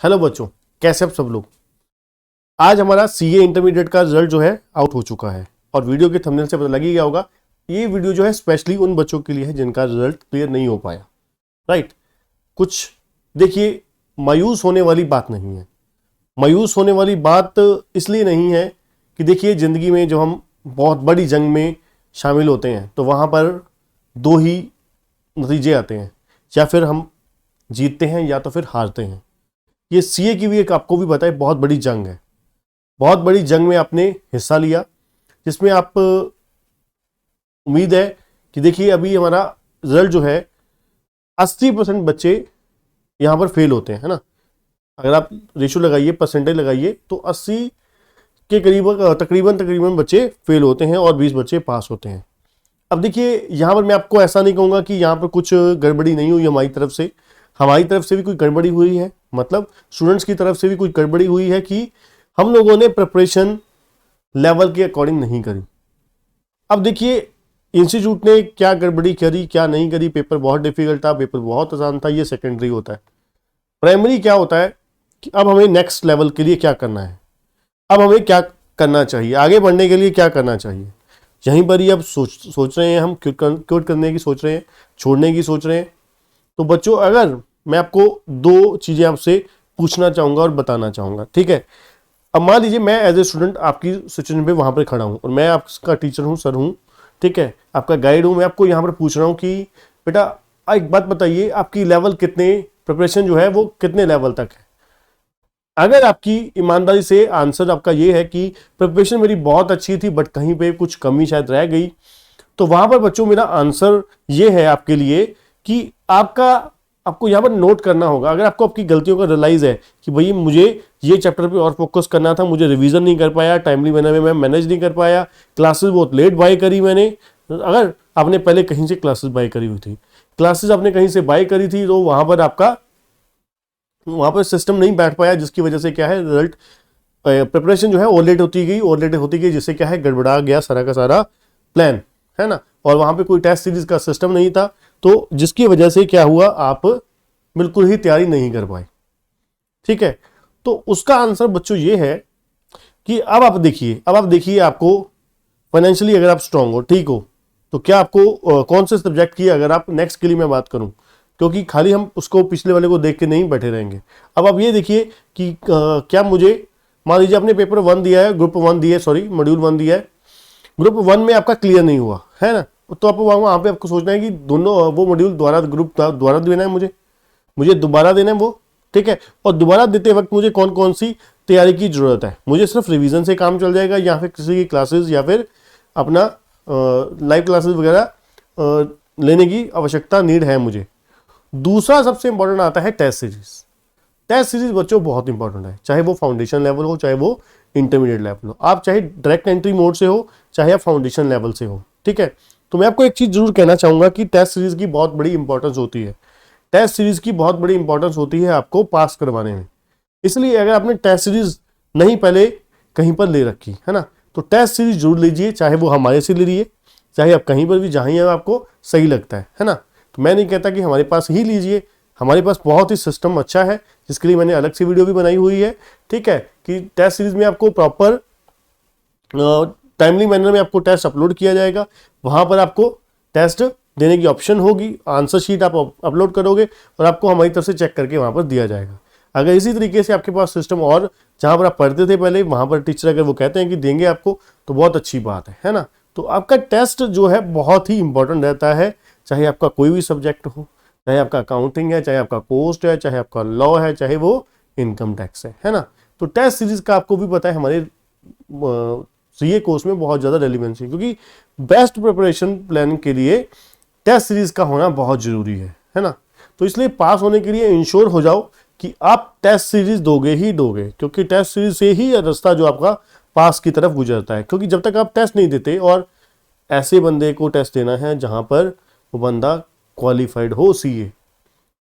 Hello बच्चों, कैसे आप सब लोग। आज हमारा सीए इंटरमीडिएट का रिजल्ट जो है आउट हो चुका है और वीडियो के थंबनेल से पता लग ही गया होगा। ये वीडियो जो है स्पेशली उन बच्चों के लिए है जिनका रिजल्ट क्लियर नहीं हो पाया। राइट। कुछ देखिए, मायूस होने वाली बात नहीं है। मायूस होने वाली बात इसलिए नहीं है कि देखिए, जिंदगी में जब हम बहुत बड़ी जंग में शामिल होते हैं तो वहाँ पर दो ही नतीजे आते हैं, या फिर हम जीतते हैं या तो फिर हारते हैं। ये सीए की भी एक आपको भी पता है बहुत बड़ी जंग है। बहुत बड़ी जंग में आपने हिस्सा लिया, जिसमें आप उम्मीद है कि देखिए अभी हमारा रिजल्ट जो है 80% बच्चे यहाँ पर फेल होते हैं, है ना। अगर आप रेशियो लगाइए, परसेंटेज लगाइए तो 80 के करीब तकरीबन बच्चे फेल होते हैं और 20 बच्चे पास होते हैं। अब देखिए, यहाँ पर मैं आपको ऐसा नहीं कहूँगा कि यहाँ पर कुछ गड़बड़ी नहीं हुई हमारी तरफ से। हमारी तरफ से भी कोई गड़बड़ी हुई है, मतलब स्टूडेंट्स की तरफ से भी कोई गड़बड़ी हुई है कि हम लोगों ने प्रिपरेशन लेवल के अकॉर्डिंग नहीं करी। अब देखिए, इंस्टीट्यूट ने क्या गड़बड़ी करी क्या नहीं करी, पेपर बहुत डिफिकल्ट था, पेपर बहुत आसान था, ये सेकेंडरी होता है। प्राइमरी क्या होता है कि अब हमें नेक्स्ट लेवल के लिए क्या करना है, अब हमें क्या करना चाहिए, आगे बढ़ने के लिए क्या करना चाहिए। यहीं पर ही अब सोच रहे हैं हम, क्विट करने की सोच रहे हैं, छोड़ने की सोच रहे हैं। तो बच्चों, अगर मैं आपको दो चीज़ें आपसे पूछना चाहूँगा और बताना चाहूँगा, ठीक है। अब मान लीजिए मैं एज ए स्टूडेंट आपकी सिचुएशन पे वहाँ पर खड़ा हूँ और मैं आपका टीचर हूँ, सर हूँ, ठीक है, आपका गाइड हूँ। मैं आपको यहाँ पर पूछ रहा हूँ कि बेटा एक बात बताइए, आपकी लेवल कितने, प्रिपरेशन जो है वो कितने लेवल तक है। अगर आपकी ईमानदारी से आंसर आपका ये है कि प्रिपरेशन मेरी बहुत अच्छी थी बट कहीं पे कुछ कमी शायद रह गई, तो वहाँ पर बच्चों मेरा आंसर ये है आपके लिए कि आपको यहाँ पर नोट करना होगा। अगर आपको आपकी गलतियों का रियलाइज है कि भाई मुझे ये चैप्टर पे और फोकस करना था, मुझे रिवीजन नहीं कर पाया, टाइमली मैनर में मैं मैनेज नहीं कर पाया, क्लासेस बहुत लेट बाय करी मैंने। अगर आपने पहले कहीं से क्लासेस बाय करी हुई थी, क्लासेस आपने कहीं से बाय करी थी, तो वहाँ पर सिस्टम नहीं बैठ पाया, जिसकी वजह से क्या है, रिजल्ट प्रिपरेशन जो है ओवरलेट होती गई, जिससे क्या है, गड़बड़ा गया सारा का सारा प्लान, है ना। और वहाँ पे कोई टेस्ट सीरीज का सिस्टम नहीं था, तो जिसकी वजह से क्या हुआ, आप बिल्कुल ही तैयारी नहीं कर पाए, ठीक है। तो उसका आंसर बच्चों ये है कि अब आप देखिए आपको फाइनेंशियली अगर आप स्ट्रांग हो, ठीक हो, तो क्या आपको कौन से सब्जेक्ट की, अगर आप नेक्स्ट के लिए मैं बात करूं, क्योंकि खाली हम उसको पिछले वाले को देख के नहीं बैठे रहेंगे। अब आप ये देखिए कि क्या मुझे, मान लीजिए आपने पेपर 1 दिया है, मॉड्यूल 1 दिया है, ग्रुप 1 में आपका क्लियर नहीं हुआ है ना, तो आप वहाँ पे आपको सोचना है कि दोनों वो मॉड्यूल दोबारा देना है, मुझे दोबारा देना है वो, ठीक है। और दोबारा देते वक्त मुझे कौन कौन सी तैयारी की जरूरत है, मुझे सिर्फ रिवीजन से काम चल जाएगा या फिर किसी की क्लासेस या फिर अपना लाइव क्लासेस वगैरह लेने की आवश्यकता नीड है मुझे। दूसरा सबसे इंपॉर्टेंट आता है टेस्ट सीरीज बच्चों बहुत इंपॉर्टेंट है, चाहे वो फाउंडेशन लेवल हो, चाहे वो इंटरमीडिएट लेवल हो, आप चाहे डायरेक्ट एंट्री मोड से हो, चाहे आप फाउंडेशन लेवल से हो, ठीक है। तो मैं आपको एक चीज जरूर कहना चाहूंगा कि टेस्ट सीरीज की बहुत बड़ी इंपॉर्टेंस होती है। टेस्ट सीरीज की बहुत बड़ी इंपॉर्टेंस होती है आपको पास करवाने में। इसलिए अगर आपने टेस्ट सीरीज नहीं पहले कहीं पर ले रखी है ना, तो टेस्ट सीरीज जरूर लीजिए, चाहे वो हमारे से ले लीजिए, चाहे आप कहीं पर भी जहाँ आपको सही लगता है ना। तो मैं नहीं कहता कि हमारे पास ही लीजिए, हमारे पास बहुत ही सिस्टम अच्छा है, जिसके लिए मैंने अलग से वीडियो भी बनाई हुई है, ठीक है, कि टेस्ट सीरीज में आपको प्रॉपर टाइमली मैनर में आपको टेस्ट अपलोड किया जाएगा। वहां पर आपको टेस्ट देने की ऑप्शन होगी, आंसर शीट आप अपलोड करोगे और आपको हमारी तरफ से चेक करके वहां पर दिया जाएगा। अगर इसी तरीके से आपके पास सिस्टम, और जहां पर आप पढ़ते थे पहले, वहां पर टीचर अगर वो कहते हैं कि देंगे आपको, तो बहुत अच्छी बात है ना। तो आपका टेस्ट जो है बहुत ही इंपॉर्टेंट रहता है, चाहे आपका कोई भी सब्जेक्ट हो, चाहे आपका अकाउंटिंग है, चाहे आपका पोस्ट है, चाहे आपका लॉ है, चाहे वो इनकम टैक्स है ना। तो टेस्ट सीरीज का आपको भी पता है हमारे सीए कोर्स में बहुत ज़्यादा रेलिवेंसी है, क्योंकि बेस्ट प्रिपरेशन प्लानिंग के लिए टेस्ट सीरीज का होना बहुत जरूरी है ना। तो इसलिए पास होने के लिए इंश्योर हो जाओ कि आप टेस्ट सीरीज दोगे ही दोगे, क्योंकि टेस्ट सीरीज से ही रास्ता जो आपका पास की तरफ गुजरता है। क्योंकि जब तक आप टेस्ट नहीं देते, और ऐसे बंदे को टेस्ट देना है जहां पर वो बंदा क्वालिफाइड हो सीए,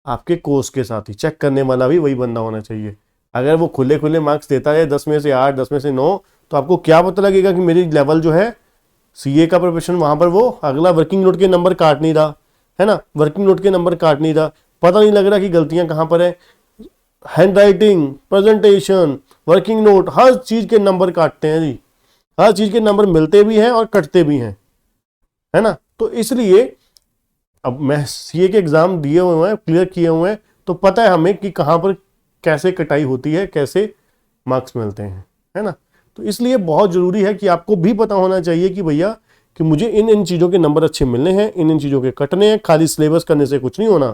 आपके कोर्स के साथ ही चेक करने वाला भी वही बंदा होना चाहिए। अगर वो खुले मार्क्स देता है 10 में से 8, 10 में से 9, तो आपको क्या पता लगेगा कि मेरी लेवल जो है सीए का प्रिपरेशन, वहां पर वो अगला वर्किंग नोट के नंबर काट नहीं रहा है ना, वर्किंग नोट के नंबर काट नहीं रहा, पता नहीं लग रहा कि गलतियां कहां पर है। Handwriting, presentation, working note, हर चीज के नंबर काटते हैं जी, हर चीज के नंबर मिलते भी हैं और कटते भी हैं, है ना। तो इसलिए अब मैं सीए के एग्जाम दिए हुए हैं, क्लियर किए हुए हैं, तो पता है हमें कि कहाँ पर कैसे कटाई होती है, कैसे मार्क्स मिलते हैं, है ना। तो इसलिए बहुत जरूरी है कि आपको भी पता होना चाहिए कि भैया कि मुझे इन इन चीज़ों के नंबर अच्छे मिलने हैं, इन इन चीज़ों के कटने हैं। खाली सिलेबस करने से कुछ नहीं होना,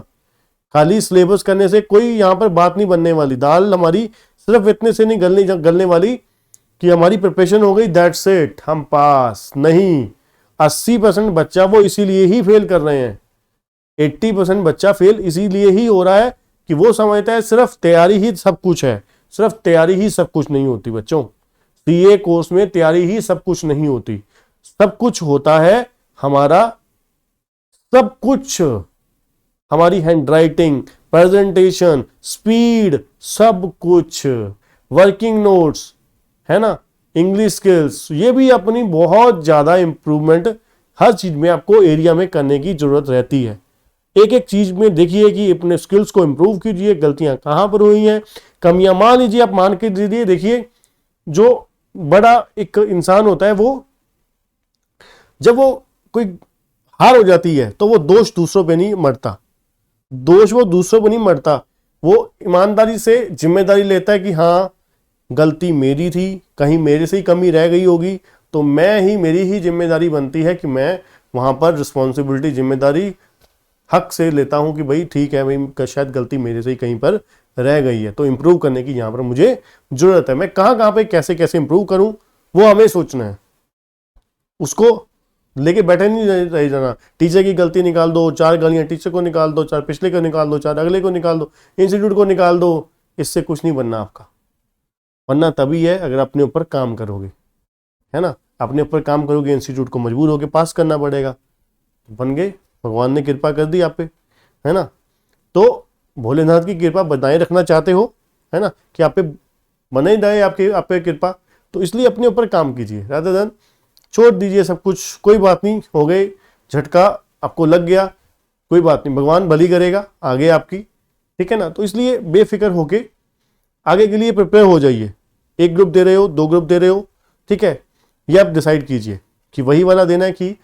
खाली सिलेबस करने से कोई यहाँ पर बात नहीं बनने वाली। दाल हमारी सिर्फ इतने से नहीं गलने वाली कि हमारी प्रिपरेशन हो गई, दैट्स इट, हम पास नहीं। 80% बच्चा वो इसीलिए ही फेल कर रहे हैं, 80% बच्चा फेल इसीलिए ही हो रहा है कि वो समझता है सिर्फ तैयारी ही सब कुछ है। सिर्फ तैयारी ही सब कुछ नहीं होती बच्चों, सीए कोर्स में तैयारी ही सब कुछ नहीं होती। सब कुछ होता है हमारा, सब कुछ, हमारी हैंड राइटिंग, प्रेजेंटेशन, स्पीड, सब कुछ, वर्किंग नोट्स, है ना, इंग्लिश स्किल्स, ये भी अपनी बहुत ज्यादा इंप्रूवमेंट हर चीज में आपको एरिया में करने की जरूरत रहती है। एक एक चीज में देखिए कि अपने स्किल्स को इंप्रूव कीजिए, गलतियां कहां पर हुई हैं, कमियां मान लीजिए, आप मान के दीजिए। देखिए जो बड़ा एक इंसान होता है, वो जब वो कोई हार हो जाती है तो वो दोष दूसरों पे नहीं मरता, दोष वो दूसरों पे नहीं मरता, वो ईमानदारी से जिम्मेदारी लेता है कि हाँ गलती मेरी थी, कहीं मेरे से ही कमी रह गई होगी, तो मेरी ही जिम्मेदारी बनती है कि मैं वहां पर रिस्पॉन्सिबिलिटी, जिम्मेदारी हक से लेता हूं कि भाई ठीक है, भाई शायद गलती मेरे से ही कहीं पर रह गई है, तो इंप्रूव करने की यहां पर मुझे जरूरत है। मैं कहां पे कैसे कैसे इंप्रूव करूं वो हमें सोचना है, उसको लेके बैठे नहीं रह जाना। टीचर की गलती निकाल दो, 4 गालियां टीचर को निकाल दो, 4 पिछले को निकाल दो, 4 अगले को निकाल दो, इंस्टीट्यूट को निकाल दो, इससे कुछ नहीं बनना आपका। बनना तभी है अगर अपने ऊपर काम करोगे, है ना, अपने ऊपर काम करोगे, इंस्टीट्यूट को मजबूर होकर पास करना पड़ेगा। बन गए, भगवान ने कृपा कर दी आप पे, है ना। तो भोलेनाथ की कृपा बनाए रखना चाहते हो, है ना, कि आप पे बने ही रहे आप पे कृपा, तो इसलिए अपने ऊपर काम कीजिए, रादर देन छोड़ दीजिए सब कुछ। कोई बात नहीं, हो गए, झटका आपको लग गया, कोई बात नहीं, भगवान भली करेगा आगे आपकी, ठीक है ना। तो इसलिए बेफिक्र होके आगे के लिए प्रिपेयर हो जाइए। एक ग्रुप दे रहे हो, 2 ग्रुप दे रहे हो, ठीक है, ये आप डिसाइड कीजिए कि वही वाला देना है कि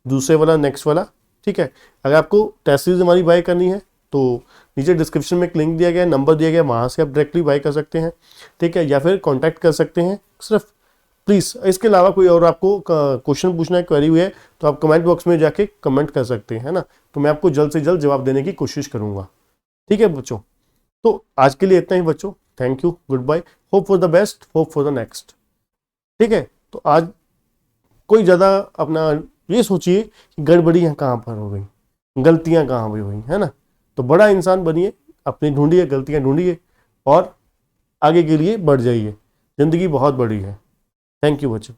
दूसरे वाला, नेक्स्ट वाला, ठीक है। अगर आपको टेस्ट सीरीज हमारी बाय करनी है तो नीचे डिस्क्रिप्शन में एक लिंक दिया गया है, नंबर दिया गया है, वहाँ से आप डायरेक्टली बाय कर सकते हैं, ठीक है, या फिर कॉन्टैक्ट कर सकते हैं सिर्फ, प्लीज़। इसके अलावा कोई और आपको क्वेश्चन पूछना है, क्वेरी हुई है, तो आप कमेंट बॉक्स में जाके कमेंट कर सकते हैं, है ना। तो मैं आपको जल्द से जल्द जवाब देने की कोशिश करूँगा, ठीक है बच्चों। तो आज के लिए इतना ही बच्चों, thank you, goodbye, hope for the best, hope for the next, ठीक है। तो आज कोई ज़्यादा अपना ये सोचिए कि गड़बड़ियाँ कहाँ पर हो गई, गलतियाँ कहाँ पर हुई, है ना। तो बड़ा इंसान बनिए, अपनी ढूंढिए, गलतियाँ ढूंढिए और आगे के लिए बढ़ जाइए। ज़िंदगी बहुत बड़ी है। थैंक यू बच्चों।